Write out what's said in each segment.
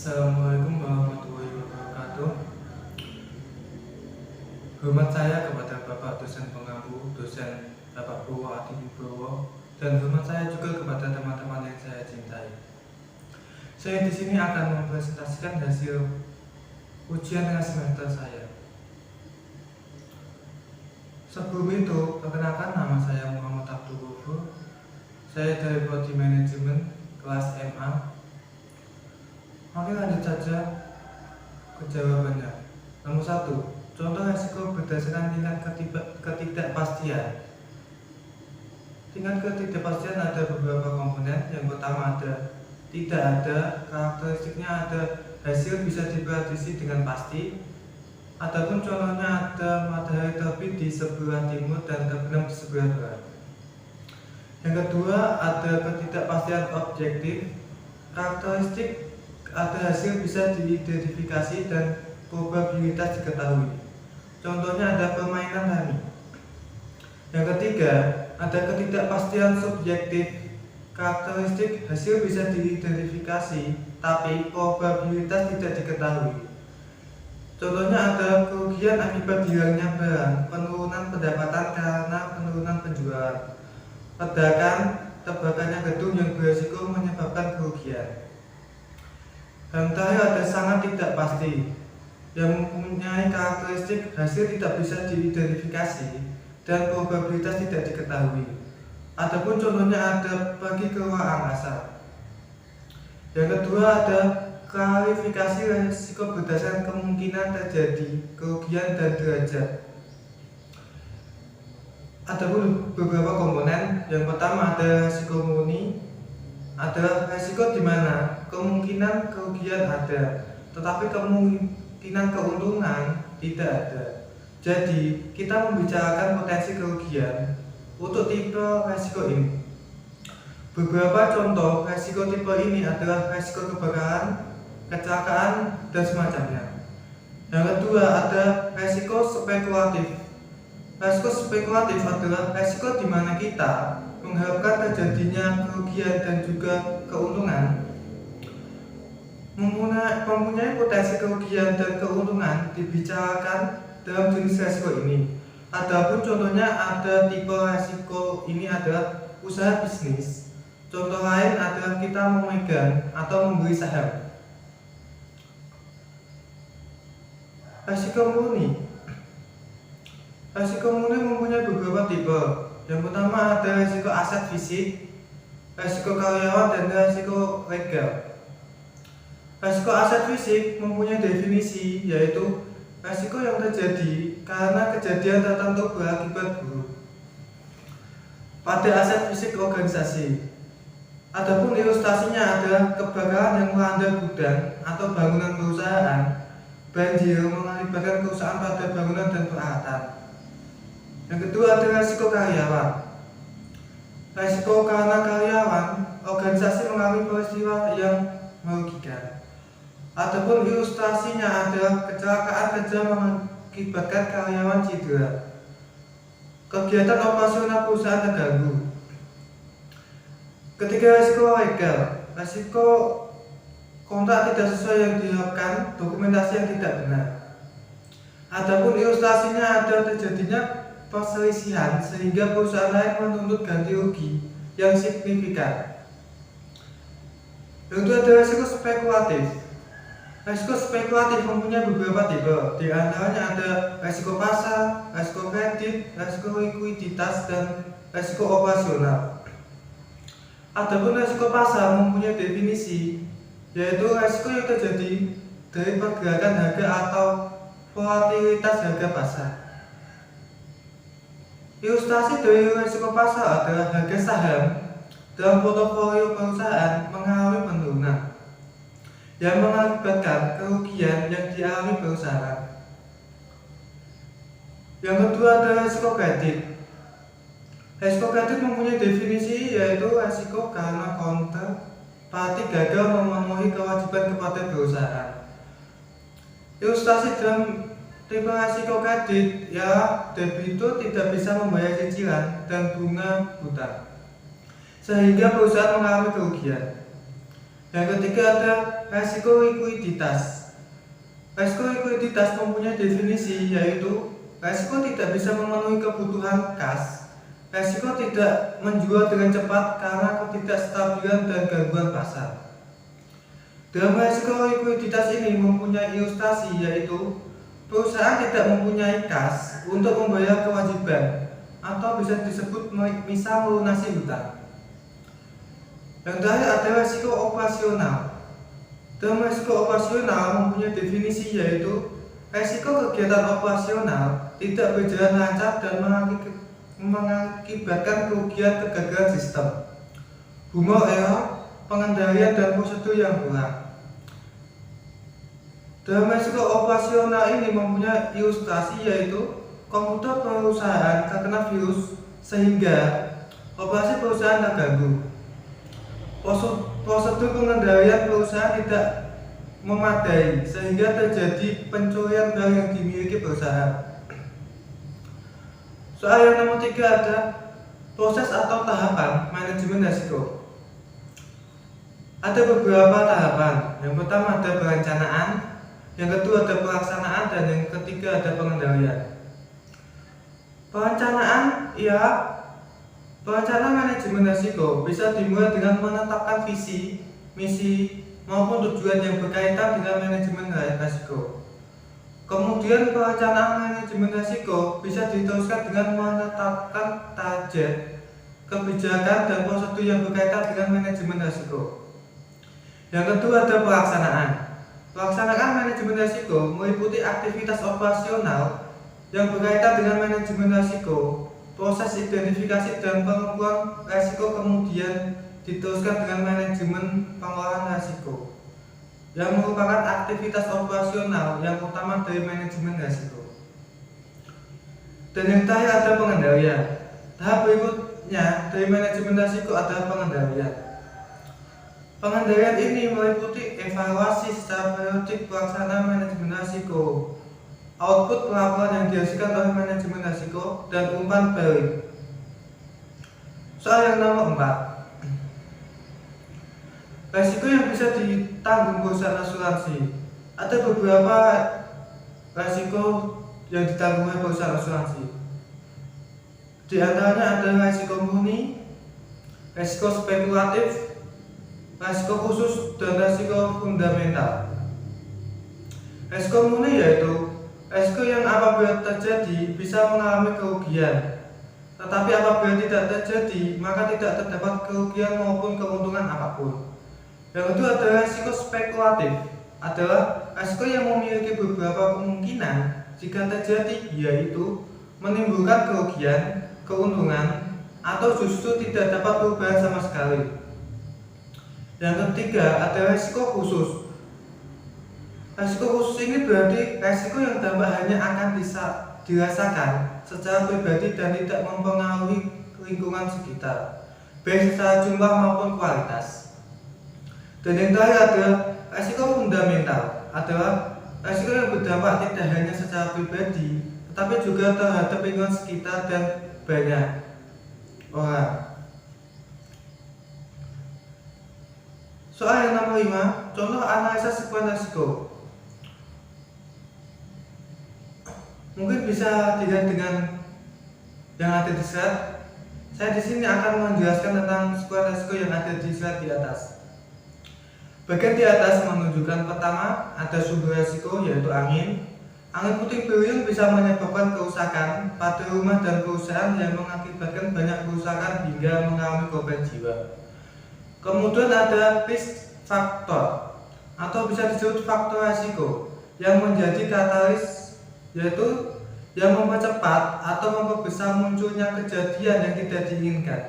Assalamualaikum warahmatullahi wabarakatuh. Hormat saya kepada Bapak dosen pengampu, dosen Bapak Bowo Adi Wibowo, dan hormat saya juga kepada teman-teman yang saya cintai. Saya di sini akan mempresentasikan hasil ujian tengah semester saya. Sebelum itu, perkenalkan, nama saya Muhammad Abdul Ghafur. Saya dari Prodi Manajemen kelas MA. Mari lanjut saja ke jawabannya. Nomor 1. Contoh resiko berdasarkan tingkat ketidakpastian. Tingkat ketidakpastian ada beberapa komponen. Yang pertama ada tidak ada, karakteristiknya ada hasil bisa diprediksi dengan pasti. Adapun contohnya ada matahari terbit di sebelah timur dan terbenam di sebelah barat. Yang kedua ada ketidakpastian objektif. Karakteristik ada hasil bisa diidentifikasi dan probabilitas diketahui. Contohnya ada permainan rami. Yang ketiga, ada ketidakpastian subjektif. Karakteristik hasil bisa diidentifikasi, tapi probabilitas tidak diketahui. Contohnya ada kerugian akibat hilangnya barang, penurunan pendapatan karena penurunan penjualan, ledakan, terbakarnya gedung yang berisiko menyebabkan kerugian. Yang terakhir ada sangat tidak pasti, yang mempunyai karakteristik hasil tidak bisa diidentifikasi dan probabilitas tidak diketahui. Adapun contohnya ada pergi ke luar angkasa. Yang kedua ada klarifikasi risiko berdasarkan kemungkinan terjadi kerugian dan derajat. Adapun beberapa komponen. Yang pertama ada risiko murni. Ada risiko di mana kemungkinan kerugian ada, tetapi kemungkinan keuntungan tidak ada. Jadi, kita membicarakan potensi kerugian untuk tipe risiko ini. Beberapa contoh risiko tipe ini adalah risiko kebakaran, kecelakaan, dan semacamnya. Yang kedua ada risiko spekulatif. Risiko spekulatif adalah risiko di mana kita mengharapkan terjadinya kerugian dan juga keuntungan. Mempunyai potensi kerugian dan keuntungan dibicarakan dalam jenis risiko ini. Adapun contohnya ada tipe risiko ini adalah usaha bisnis. Contoh lain adalah kita memegang atau membeli saham. Risiko murni. Risiko murni mempunyai beberapa tipe. Yang pertama ada risiko aset fisik, risiko karyawan, dan risiko legal. Risiko aset fisik mempunyai definisi, yaitu risiko yang terjadi karena kejadian tertentu berakibat buruk pada aset fisik organisasi. Adapun ilustrasinya ada kebakaran yang melanda gudang atau bangunan perusahaan, banjir mengakibatkan kerusakan pada bangunan dan peralatan. Yang kedua ada risiko karyawan. Risiko karena karyawan, organisasi mengalami peristiwa yang merugikan. Adapun ilustrasinya ada kecelakaan kerja mengakibatkan karyawan cedera. Kegiatan operasional perusahaan terganggu. Ketiga risiko legal. Risiko kontrak tidak sesuai yang diharapkan, dokumentasi yang tidak benar. Adapun ilustrasinya ada terjadinya perselisihan sehingga perusahaan lain menuntut ganti rugi yang signifikan. Yang kedua ada risiko spekulatif. Risiko spekulatif mempunyai beberapa tipe. Di antaranya ada risiko pasar, risiko kredit, risiko likuiditas, dan risiko operasional. Adapun risiko pasar mempunyai definisi, yaitu risiko yang terjadi dari pergerakan harga atau volatilitas harga pasar. Ilustrasi dari risiko pasar adalah harga saham dalam portofolio perusahaan mengalami penurunan yang mengakibatkan kerugian yang dialami perusahaan. Yang kedua adalah risiko kredit. Risiko kredit mempunyai definisi, yaitu risiko karena counterparty gagal memenuhi kewajiban kepada perusahaan. Ilustrasi dalam tipe risiko kredit, ya, debitur tidak bisa membayar cicilan dan bunga hutang, sehingga perusahaan mengalami kerugian. Yang ketiga ada resiko likuiditas. Resiko likuiditas mempunyai definisi, yaitu resiko tidak bisa memenuhi kebutuhan kas, resiko tidak menjual dengan cepat karena ketidakstabilan dan gangguan pasar. Dalam resiko likuiditas ini mempunyai ilustrasi, yaitu perusahaan tidak mempunyai kas untuk membayar kewajiban atau bisa disebut misal melunasi hutang. Yang terakhir ada resiko operasional. Dalam resiko operasional mempunyai definisi, yaitu resiko kegiatan operasional tidak berjalan lancar dan mengakibatkan kerugian kegagalan sistem, humor error, pengendalian dan prosedur yang kurang. Dalam resiko operasional ini mempunyai ilustrasi, yaitu komputer perusahaan terkena virus sehingga operasi perusahaan terganggu. Prosedur pengendalian perusahaan tidak memadai sehingga terjadi pencurian barang yang dimiliki perusahaan. Soal yang nomor 3 ada proses atau tahapan manajemen risiko. Ada beberapa tahapan. Yang pertama ada perencanaan, yang kedua ada pelaksanaan, dan yang ketiga ada pengendalian. Perencanaan manajemen risiko bisa dimulai dengan menetapkan visi, misi, maupun tujuan yang berkaitan dengan manajemen risiko. Kemudian perencanaan manajemen risiko bisa diteruskan dengan menetapkan target, kebijakan, dan prosedur yang berkaitan dengan manajemen risiko. Yang kedua ada pelaksanaan. Pelaksanaan manajemen risiko meliputi aktivitas operasional yang berkaitan dengan manajemen risiko. Proses identifikasi dan pengukuran risiko kemudian diteruskan dengan manajemen pengelolaan risiko, yang merupakan aktivitas operasional yang utama dari manajemen risiko. Dan yang terakhir ada pengendalian. Tahap berikutnya dari manajemen risiko adalah pengendalian. Pengendalian ini meliputi evaluasi secara periodik pelaksanaan manajemen risiko, output pelaporan yang dihasilkan oleh manajemen risiko, dan umpan balik. Soal yang nomor 4, risiko yang bisa ditanggung perusahaan asuransi. Ada beberapa risiko yang ditanggung oleh perusahaan asuransi. Di antaranya ada risiko murni, risiko spekulatif, risiko khusus, dan risiko fundamental. Risiko murni yaitu risiko yang apabila terjadi bisa mengalami kerugian, tetapi apabila tidak terjadi maka tidak terdapat kerugian maupun keuntungan apapun. Yang kedua adalah risiko spekulatif, adalah risiko yang memiliki beberapa kemungkinan jika terjadi, yaitu menimbulkan kerugian, keuntungan, atau justru tidak dapat perubahan sama sekali. Yang ketiga adalah risiko khusus. Risiko khusus ini berarti risiko yang dampaknya akan dirasakan secara pribadi dan tidak mempengaruhi lingkungan sekitar, baik secara jumlah maupun kualitas. Dan yang terakhir adalah risiko fundamental, adalah risiko yang berdampak tidak hanya secara pribadi, tetapi juga terhadap lingkungan sekitar dan banyak orang. Soal yang nomor 5, contoh analisa sekuens risiko. Mungkin bisa dilihat dengan yang ada di slide. Saya di sini akan menjelaskan tentang sekuens risiko yang ada di slide di atas. Bagian di atas menunjukkan pertama ada sumber risiko, yaitu angin. Angin puting beliung bisa menyebabkan kerusakan pada rumah dan perusahaan yang mengakibatkan banyak kerusakan hingga mengalami korban jiwa. Kemudian ada risk factor atau bisa disebut faktor risiko yang menjadi katalis, yaitu yang mempercepat atau memperbesar munculnya kejadian yang tidak diinginkan.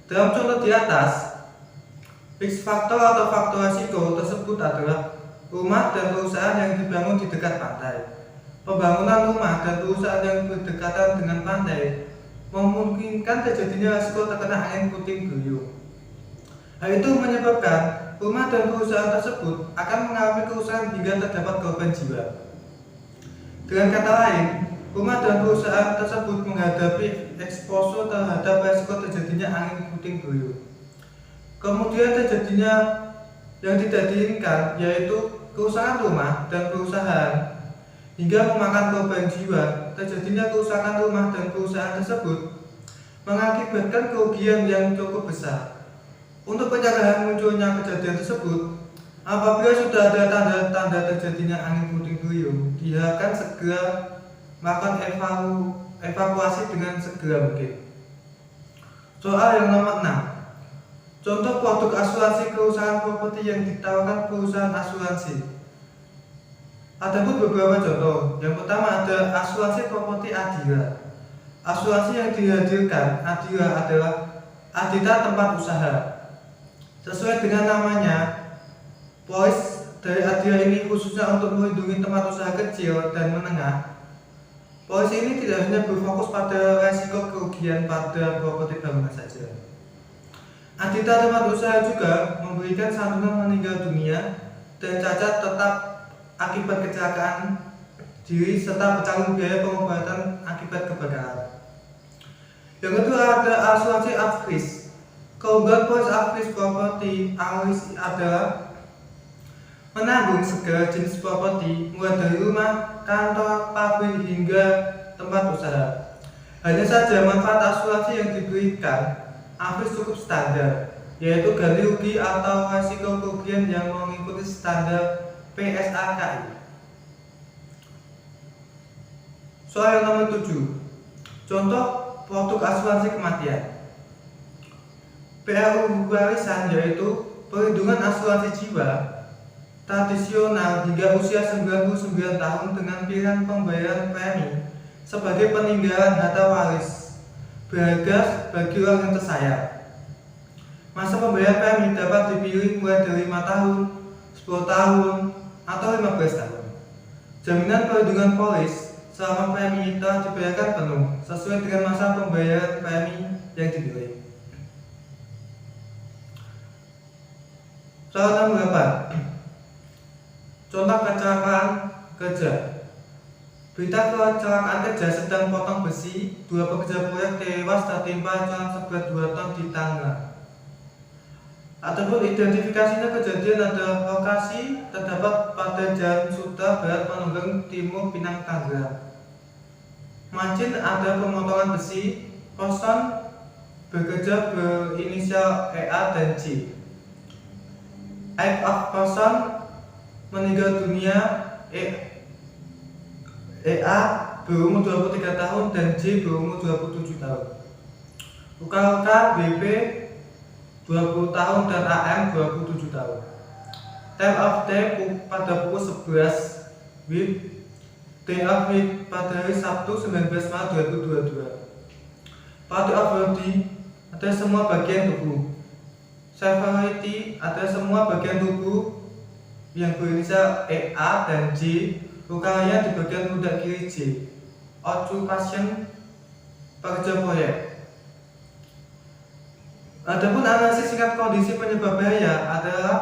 Dalam contoh di atas, risk factor atau faktor risiko tersebut adalah rumah dan perusahaan yang dibangun di dekat pantai. Pembangunan rumah dan perusahaan yang berdekatan dengan pantai memungkinkan terjadinya risiko terkena angin puting beliung. Hal itu menyebabkan rumah dan perusahaan tersebut akan mengalami kerusakan hingga terdapat korban jiwa. Dengan kata lain, rumah dan perusahaan tersebut menghadapi eksposur terhadap risiko terjadinya angin puting beliung. Kemudian terjadinya yang tidak diinginkan, yaitu kerusakan rumah dan perusahaan, hingga memakan korban jiwa. Terjadinya kerusakan rumah dan perusahaan tersebut mengakibatkan kerugian yang cukup besar. Untuk pencegahan munculnya kejadian tersebut, apabila sudah ada tanda-tanda terjadinya angin puting beliung, diharapkan segera melakukan evakuasi dengan segera mungkin. Soal yang nomor 6. Contoh produk asuransi kerusakan properti yang ditawarkan perusahaan asuransi. Ada pun beberapa contoh. Yang pertama ada asuransi properti Adira. Asuransi yang dihadirkan Adira adalah Adita tempat usaha. Sesuai dengan namanya, polis dari Adira ini khususnya untuk melindungi tempat usaha kecil dan menengah. Polis ini tidak hanya berfokus pada resiko kerugian pada properti bangunan saja. Adita tempat usaha juga memberikan santunan meninggal dunia dan cacat tetap akibat kecelakaan diri serta bertanggung biaya pengobatan akibat kebakaran. Yang kedua ada asuransi Afris. Keunggulan polis Afris Property Aris adalah menanggung segala jenis properti mulai dari rumah, kantor, pabrik hingga tempat usaha. Hanya saja manfaat asuransi yang diberikan Afris cukup standar, yaitu ganti rugi atau resiko kerugian yang mengikuti standar PSAKI. Soal yang nomor 7. Contoh produk asuransi kematian. PRU warisan yaitu perlindungan asuransi jiwa tradisional hingga usia 99 tahun dengan pilihan pembayaran premi sebagai peninggalan harta waris berharga bagi orang yang tersayang. Masa pembayaran premi dapat dipilih mulai dari 5 tahun, 10 tahun, atau 15 tahun. Jaminan perlindungan polis selama premi telah dibayarkan penuh sesuai dengan masa pembayaran premi yang dipilih. Soal nomor 8. Contoh kecelakaan kerja. Berita kecelakaan kerja sedang potong besi, 2 pekerja proyek tewas tertimpa jam seberat 2 ton di Tangerang. Ataupun identifikasinya kejadian ada lokasi terdapat pada Jalan Sutra Barat Penunggang Timur Pinang Tangerang. Mancin ada pemotongan besi, person bekerja berinisial EA dan J. Age of person meninggal dunia EA berumur 23 tahun dan J berumur 27 tahun. Luka-luka BP 20 tahun dan AM 27 tahun. Time of day pada pukul 11 WIB. Day of week pada hari Sabtu 19 Maret 2022. Part of body ada semua bagian tubuh. Severity ada semua bagian tubuh yang berinisial EA dan J. Lukanya di bagian pundak kiri J. Occupation pekerja proyek. Adapun analisis singkat kondisi penyebab bahaya adalah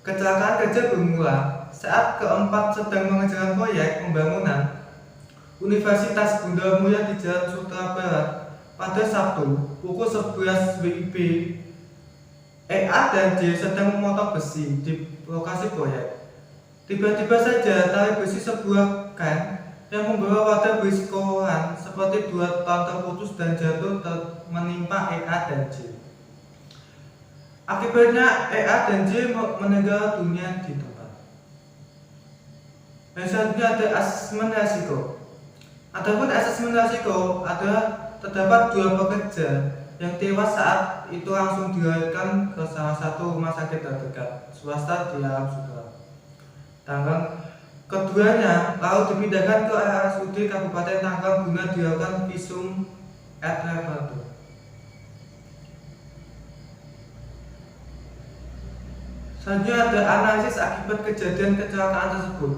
kecelakaan kerja bermula saat keempat sedang mengerjakan proyek pembangunan Universitas Bunda Mulia di Jalan Sutra Barat pada Sabtu pukul 11 WIB. EA dan J sedang memotong besi di lokasi proyek. Tiba-tiba saja tali besi sebuah kan yang membawa wadah berisikoan seperti 2 ton terputus dan jatuh menimpa EA dan J. Akibatnya EA dan J meninggal dunia di tempat. Dan selanjutnya ada asesmen risiko. Adapun asesmen risiko adalah terdapat 2 pekerja yang tewas saat itu langsung dilarikan ke salah satu rumah sakit terdekat swasta di Arab Saudi. Tangerang. Keduanya lalu dipindahkan ke RSUD Kabupaten Tangerang guna dilakukan visum et repertum. Selanjutnya ada analisis akibat kejadian kecelakaan tersebut.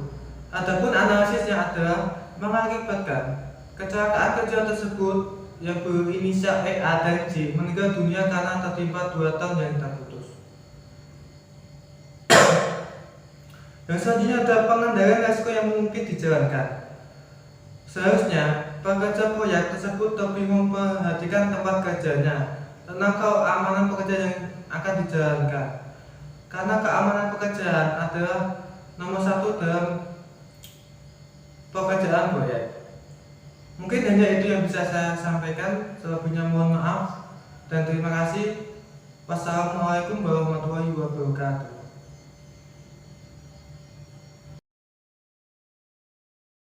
Adapun analisisnya adalah mengakibatkan kecelakaan kerja tersebut yang berinisial EA dan J meninggal dunia karena tertimpa 2 ton yang terputus. Dan selanjutnya ada pengendalian risiko yang mungkin dijalankan. Seharusnya pekerja proyek tersebut lebih memperhatikan tempat kerjanya tentang keamanan pekerja yang akan dijalankan. Karena keamanan pekerjaan adalah nomor satu dalam pekerjaan proyek. Mungkin hanya itu yang bisa saya sampaikan. Selebihnya mohon maaf dan terima kasih. Wassalamualaikum warahmatullahi wabarakatuh.